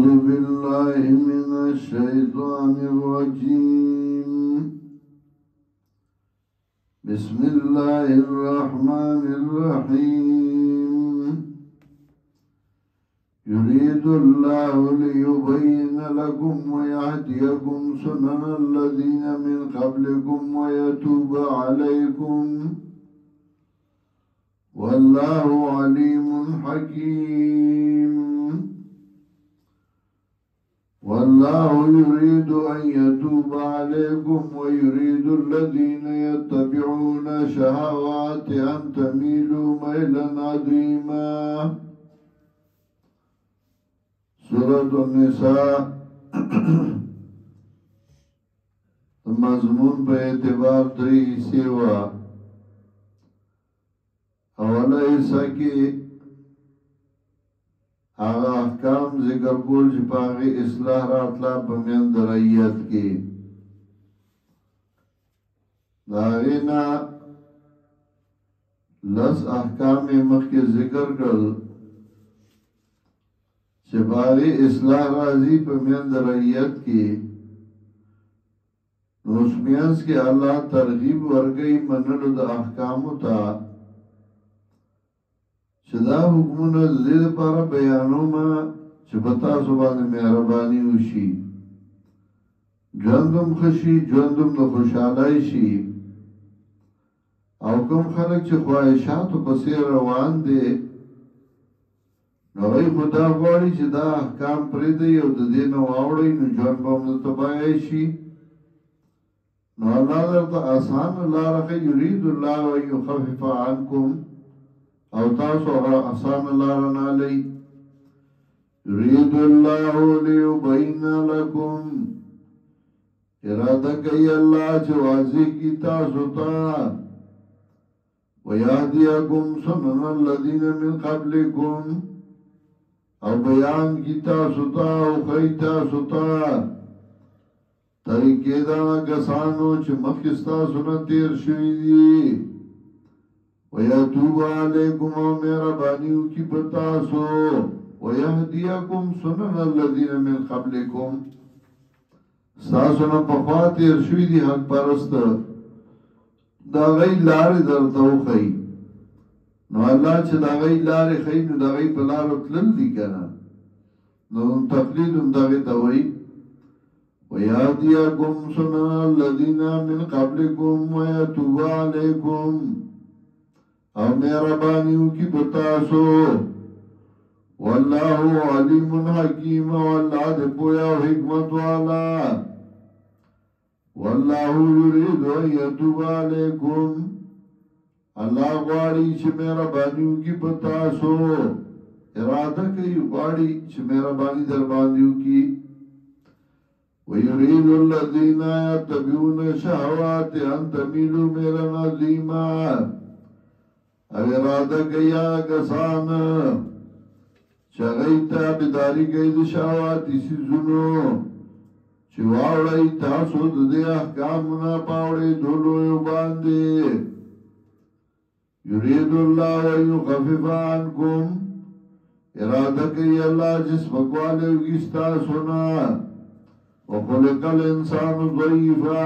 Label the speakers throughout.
Speaker 1: أعوذ بالله من الشيطان الرجيم. بسم الله الرحمن الرحيم. يريد الله ليبين لكم ويهديكم سنن الذين من قبلكم ويتوب عليكم والله عليم حكيم. والله يريد أن يتوب عليكم ويريد الذين يتبعون الشهوات أن تميلوا ميلا عظيما. سورة النساء مضمون په اعتبار درې حصے وا. اوله حصہ کې هغه احکام ذکر کول چې په هغې اصلاح راتله په میند رعیت کې. د هغې نه لس احکام یې مخکې ذکر کړل چې په هغې اصلاح راځي په میند رعیت کې. نو اوس مینځ کې الله ترغیب ورکوي منلو د احکامو ته چې دا حکمونه د دې لپاره بیانومه چې په تاسو باندې مهرباني وشي، ژوند هم ښه شي، ژوند هم د خوشحالۍ شي. او کوم خلک چې خواهشاتو پسې روان دي نو هغوی خو دا غواړي چې دا احکام پرېږدئ او د دې نه واوړئ نو ژوند به هم د تباهۍ شي. نو الله درته اسانه لاره ښیي. یرید الله ان یخفف عنکم او تاسو هغه اسانه لاره نه لئ. یرید الله لیبین لکم، اراده کوي الله چې واضح کړي تاسو ته، ویهدیکم سنن الذین من قبلکم، او بیان کړي تاسو ته او ښیي تاسو ته طریقې د هغه کسانو چې مخکې ستاسو نه تېر شوي دي. ويتوب عليكم ومهرباني وکي پتاسو، ويهديكم سنن الذين من قبلكم، ستاسو نه پخوا تیر شوي دي حق پرست، دا غي لارې درته وښیي. نو الله چې دا غي لارې ښیي نو دا غي په لارو تلل دي که نه، نو تقلید هم دغې ته وایي. ويهديكم سنن الذين من قبلكم ويتوب عليكم، او مهربانیو کی پتاسو. والله علیم حکیم، والله دې پویا او حکمت والا. والله یرید ان یتوب علیکم، الله غواړي چې مهربانیو کی پتاسو، اراده کوي غواړي چې مهرباني در باندې وکړي. ويريد الذين يتبعون الشهوات ان تميلوا ميلا عظيما، او اراده کیا کسان چې هغوی تابعداري کوي د شهواتي څیزونو چې واوړئ تاسو د دې احکامو نه په اورېدو لویو باندې. یرید الله ان یخفف عنکم، اراده کوي الله چې سپکوالی وکړي ستاسو نه. وخلق الانسان ضعیفا،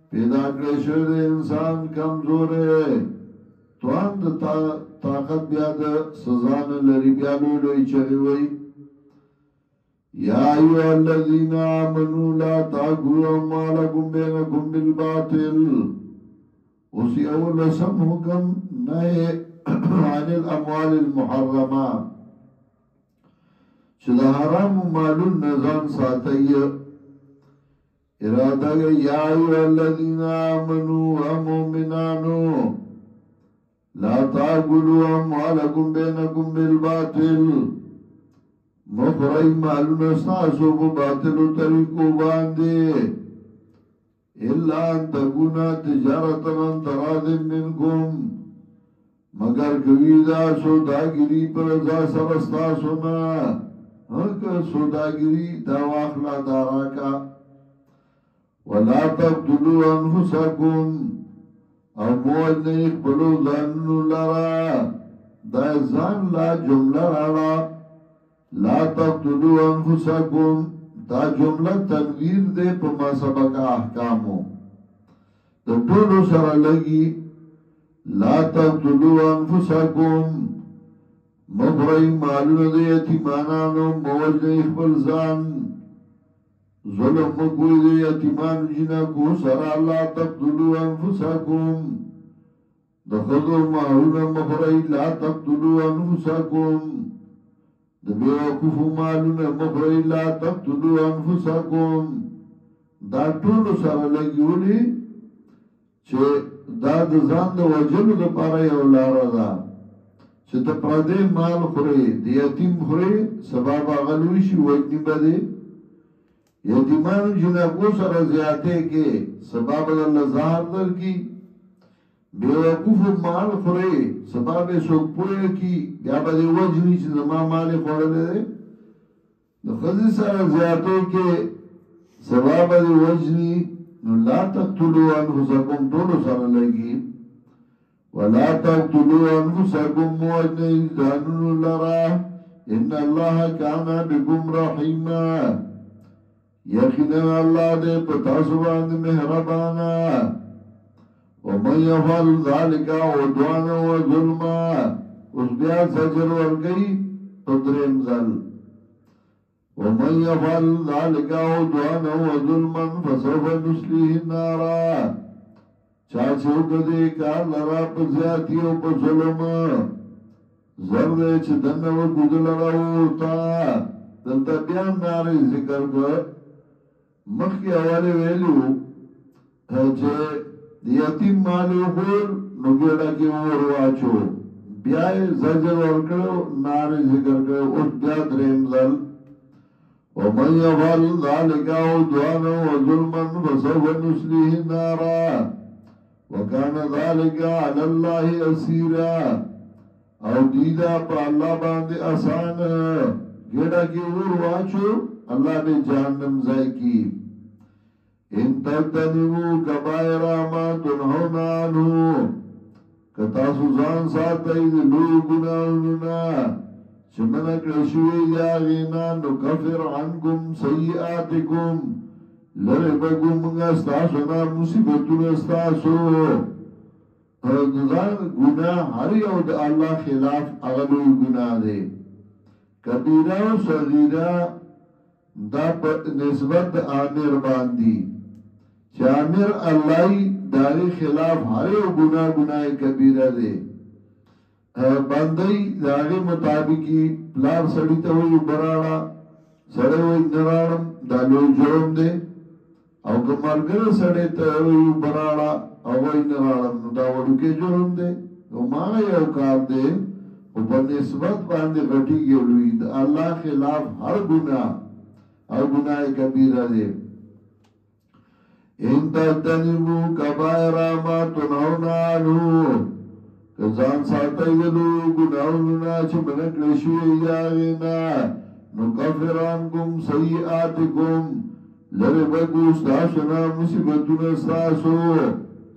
Speaker 1: پیدا کړی شوی د انسان کمزوری، توان د طاقت بیا د سزا نه لري، بیا لوی چغې وایي. یا ایها الذین آمنوا لا تأکلوا اموالکم بینکم بالباطل. اوس یو لسم حکم نهی عن الاموال المحرمه، چې د حرامو مالونو نه ځان ساتئ. اراده یا ایها الذین آمنوا مؤمنانو لا تاكلوا اموالكم بينكم بالباطل، مخرج مالونه ستاسو په باطلو طریقو باندې، الا ان تكون تجارة عن تراض منكم، مگر کوي دا سوداګري پر رضا سره ستاسو نه. هغه سوداګري دا واخلا دا راکا. ولا تقتلوا انفسكم، او موج نه خپلو ځانونو لره، دا ځان لا جمله راړه لا تقتلوا انفسکم دا جمله تنویر دے پا ما سبق احکامو دا طولو سر لگی لا تقتلوا انفسکم مخرئی مالون دے یتیمانانو موجن اخبر زان ظلم مکوی دے یتیمان جنکو سر لا تقتلوا انفسکم دخلو مالون مخرئی لا تقتلوا انفسکم دبیوکوف مالون مخرئی لا تقتلوا انفسکم دا طولو سر لگیولی چه دا د ځان د وجلو د پاره یو لار ده چې ته پردې مال خوري د یتیم خوري سبب غلوي شي وجني بده یتیمان جنابو سره زیاته کې سبب الله ظاهر در کی بیوقوف مال خوري سبب سو پوهه کی بیا به وجني چې زما مال خورل د خزي سره زیاته کې سبب د وجني نو لا تقتلوا انفسکم طولو سر لگی ولا تقتلوا انفسکم موجن زانون لرا ان اللہ کانا بکم رحیما یقینا اللہ دے پتاسبان مہربانا ومن یفعل ذالک عدوانا و ظلما اس بیا سجر ورگئی تدریم ذل ومن يفعل ذلك عدوانا وظلما فسوف نصليه النار چاچو کدے کار لرا پا زیادی و پا ظلم زرد چه دن و کود لرا ہوتا دلتا بیان ناری ذکر کر مخی حوالی ویلو چه دیتیم مالی خور نگیڑا کی اور واچو بیائی زجر ورکڑو ناری ذکر کر اس بیا دریم ذل ومن يفعل ذلك عدوانا وظلما فسوف نصليه النار وكان ذلك على الله يسيرا او دیدا پا اللہ باندے آسان گیڑا کی اور واچو اللہ نے جہنم زائی کی ان تجتنبوا کبائر ما تنهون عنه کتاسو ځان ساتئ د لوی ګناهونو چمنک رشوی جاغینا نکفر عنکم سیئاتکم لربگو منگا استاسونا مصیبتون استاسو دزان گناہ ہر یو دا اللہ خلاف اغلوی گناہ دے کبیرہ و صغیرہ دا نسبت آمیر باندی چه آمیر اللہی داری خلاف ہر یو گناہ کبیرہ دے باندئی داغی مطابقی پلار سڑی تاوی برانا سڑے وی نرانم دالوی جرم دے او کمارگر سڑے تاوی برانا او وی نرانم داوڑو کے جرم دے او مانا یو کار دے او پر نسبت باندے غٹی گیلوی دا اللہ خلاف ہر گناہ کبیرہ دے ان تجتنبوا کبائر ما تنهون عنه کزان ساتای دلو گناہونا چه منک رشوی جاغینا نکفر عنکم سیئاتکم لربکو استاسونا مصیبتون استاسو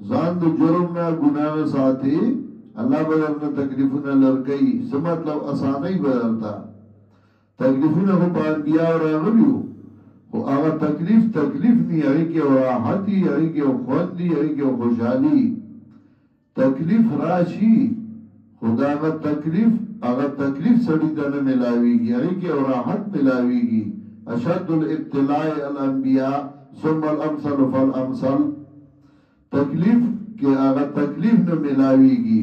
Speaker 1: زان دو جرمنا گناہ ساتی اللہ بدرنا تکلیفونا لرکی سمطلب آسانی بدرتا تکلیفونا خو پا انبیاء و راغلیو خو آغا تکلیف نی اگی که راحتی اگی که خوندی اگی که خوشحالی تکلیف راشی خدا اگر تکلیف سڑی دن ملاوی گی یعنی کہ راحت ملاوی گی اشد الابتلاء الانبیاء ثم الامثل فالامثل تکلیف کہ اگر تکلیف نہ ملاوی گی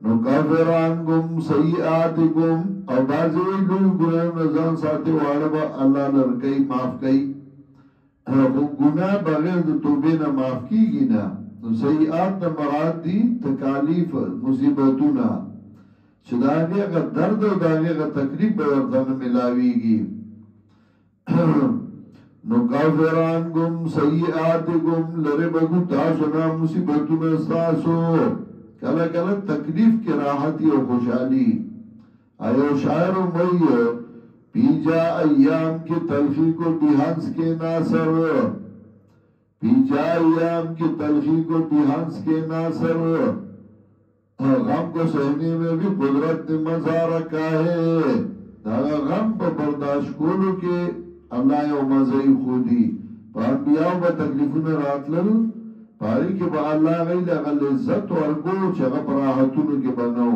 Speaker 1: نکافر عنکم سیئاتکم اور بازوی لوگ گناہ نظام ساتے واربا اللہ لرکی معاف کئی گناہ بغیر توبے نہ معاف کی گی نا سیئات مراد دی تکالیف مصیبتونا چه داگه اگه درد و داگه اگه تکلیف بردن ملاوی گی نکافرانکم سیئاتکم لره بگو تاسونا مصیبتون استاسو کلا کلا تکلیف کی راحتی و خوشحالی ایو شاعر و مئی پیجا ایام کی تلخی کو بیہنس کے ناصر پیجا ایام کی تلخی کو بیہنس کے ناصر غم کو سہنے میں بھی قدرت نے مزہ رکھا ہے دا غم پا برداشت کولو کے اللہ یو مزہی خودی پا انبیاء با تکلیفون راتلل پاری کے با اللہ غیل اغل عزت ورکو چگا پراحتونو کے بنو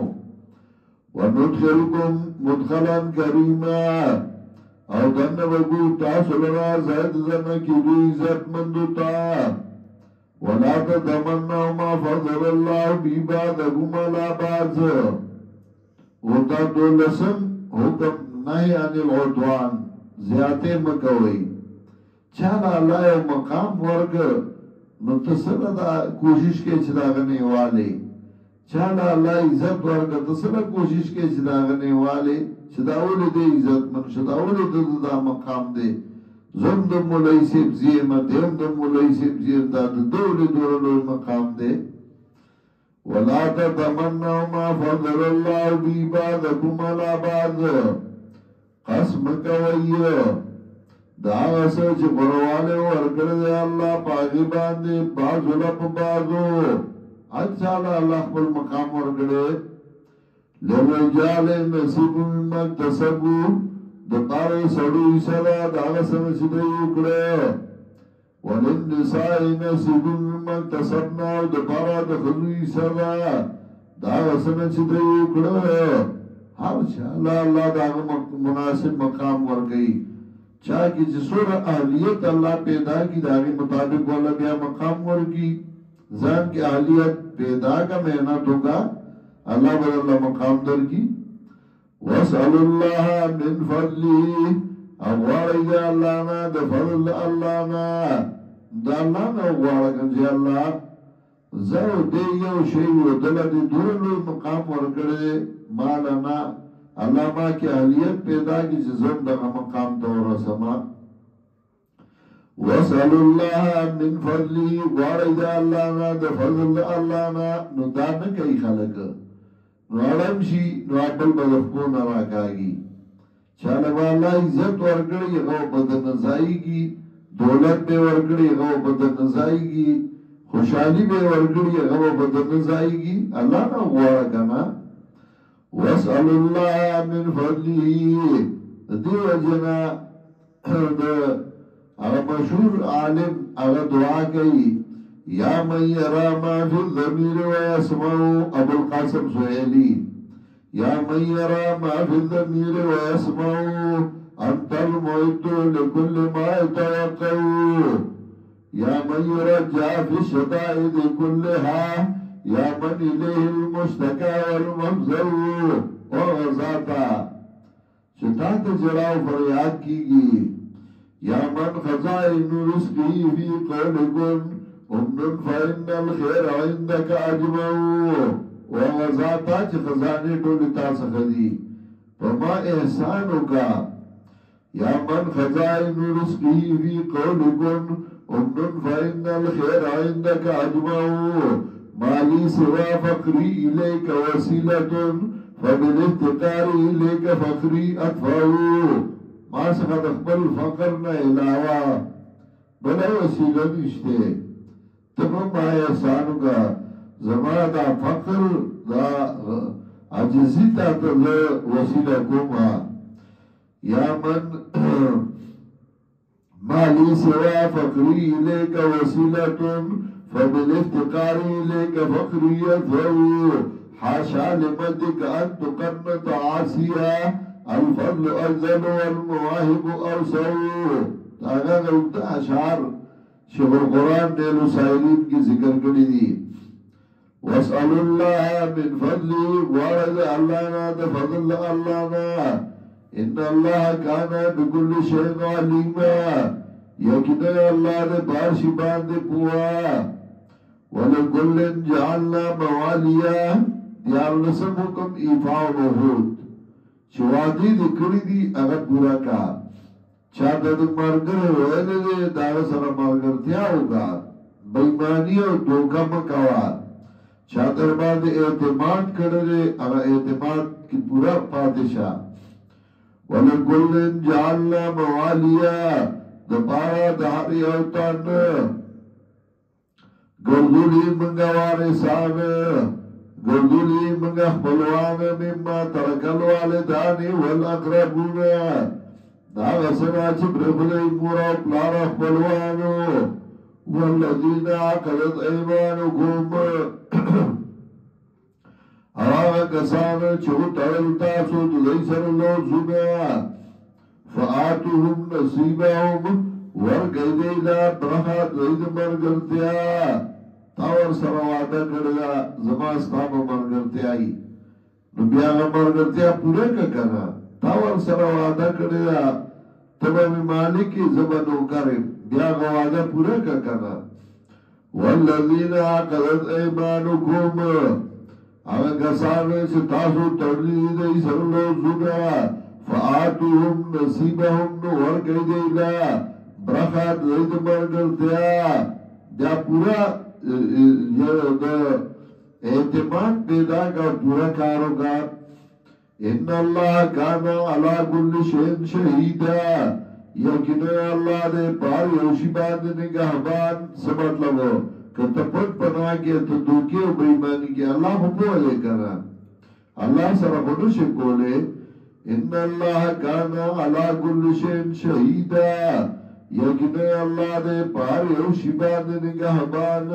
Speaker 1: وندخلکم مدخلا کریما او دن بگو تاسو لرا زید زن کی دو عزت مندو تا ولا تتمنوا ما فضل الله بی بعضکم علی بعض وتا دولسم حکم نهی عن العدوان زیادہ مکوئی چانا اللہ یو مقام ورگ نو تسنه دا کوشش کے چداغنے والے چانا اللہ عزت ورگ تسنه کوشش کے چداغنے والے چداولی دے عزت من چداولی دے دا مقام دے زم دم مولی سیب زیم دیم دم مولی سیب زیم دا دولی دولو مقام دے ولا تتمنوا ما فضل الله بی بعضکم علی بعض قسم کوئی دا غصه چه قرواله ورکرده اللہ پاگی بانده بازو لپ بازو اچھالا اللہ پل مقام ورکرده لرجال نصیب ممک تسبو دقار سڑو ایسالا دا غصه نشده اکڑه وللنساء نصیب ممک تسبنا دقارا دخلو ایسالا دا غصه نشده اکڑه ہر چالا اللہ دا مناسب مقام ورگئی چاہی جسور اہلیت اللہ پیدا کی داغی مطابق والا بیا مقام ورگی زان کی اہلیت پیدا کا محنت ہوگا اللہ بر اللہ مقام در کی وَاسْأَلُ اللَّهَ مِنْ فَضْلِهِ اغوار جا اللہ نا دا فضل اللہ نا دا اللہ نا اغوار کنجی اللہ زو دے یو شیو دل دی دولو مقام ورکڑے مالنا اللہ ما کی اہلیت پیدا کی چیزم دا مقام دورا سما وَاسْأَلُ اللَّهَ مِنْ فَضْلِهِ اغوار جا اللہ نا دا فضل اللہ نا نو دا نکئی خلق نو علم شی نو اپل بدخپو نراکاگی چالبا اللہ عزت ورکڑی غو بدن نزائی کی دولت بے ورکڑی غو بدن نزائی کی خوشحالی بے ورکڑی غو بدن نزائی کی اللہ نا غوارا کنا وَاسْأَلُ اللَّهَ مِنْ فَضْلِهِ دیو جنا اگر مشہور عالم اگر دعا کئی یا من یرا ما فی الضمیر ویسمعو ابو القاسم سہیلی یا من یرا ما فی الضمیر ویسمعو انت المعد لکل ما اتوقعو یا من یرجع فی الشدائد کلها یا من الیہ المشتکا والمفزو او غزاتا شتات جراؤ فریاد کی گی یا من خزائن رزقی فی قولکن امن فإن الخیر عندك اجمعو وغزاتا چه خزانے ڈولتا سخدی فما احسانو کا یا من خزائن رزقی فی قولکن امن فإن الخیر عندك اجمعو مالی سوا فقری الیک وسیلتن فبالافتقار الیک فقری اطفاو ما سخد اقبل فقرنا علاوہ بلا وسیلہ نشتے تمام ما احسانو کا زمان دا فقر دا عجزی تا تل وسیلہ کوما یا من مالی سوا فقری الیک وسیلتن فبالافتقار الیک فقری اطفاو حاشا لمدک ان تقنط عاصیہ الفضل ازل والمواهب ارسو تاگا گلتا اشعار شیخ القرآن نیلو سائلین کی ذکر کری دی واسأل اللہ من فضلی وارد اللہ نا دا فضل اللہ نا ان اللہ کانا بکل شیء علیما یقین اللہ دے بارشی باندے پوا ولکل جعلنا موالیا دیار نسم حکم ایفاو نحود چوادی دی کری دی اگر پورا کا چاہتا دی مرگر ویلے دے داغ سر مرگر تیا ہوگا بیمانی و دوکا مکوا چاہتا بعد اعتماد کردے اگر اعتماد کی پورا پادشاہ وَلَكُلٍ جَعَلْنَا مَوَالِيَا دپارا دہاری اوتان گردولی منگوار سان گردولی منگا خپلوان مما ترک الوالدان والاقربون دا غسنا چه برخلی مورا پلارا خپلوانو والذین عقدت ایمانکم آغا کسان چو ترل تاسو دلی سر لوزونا فآتوهم نصیبهم ورگئی دیلا برخات رید مرگرتیا تاور سرواده کرده زماستا با مرگرتیایی نو بیاغا مرگرتیا پوره که کنا تاور سرواده کرده تبا مالکی زبنو کرم بیاغا واده پوره که کنا والذین عقدت ایمانکم آغا کسانه چه تاسو تردی دی سرلو زونا فآتوهم نصیبهم نو ورگئی دیلا برخات رید مرگرتیا بیا پورا اعتماد پیدا کا پورا کارو کا ان اللہ کانا علا کل شین شہیدا یقین اللہ دے پار یوشی باند نگہبان سمت لگو کہ تپت پنا کے تو دوکے و بیمانی کے اللہ حکو لے کرا اللہ سر خودش کولے ان اللہ کانا علا کل شین شہیدا یقین اللہ دے پار یوشی باند نگہبان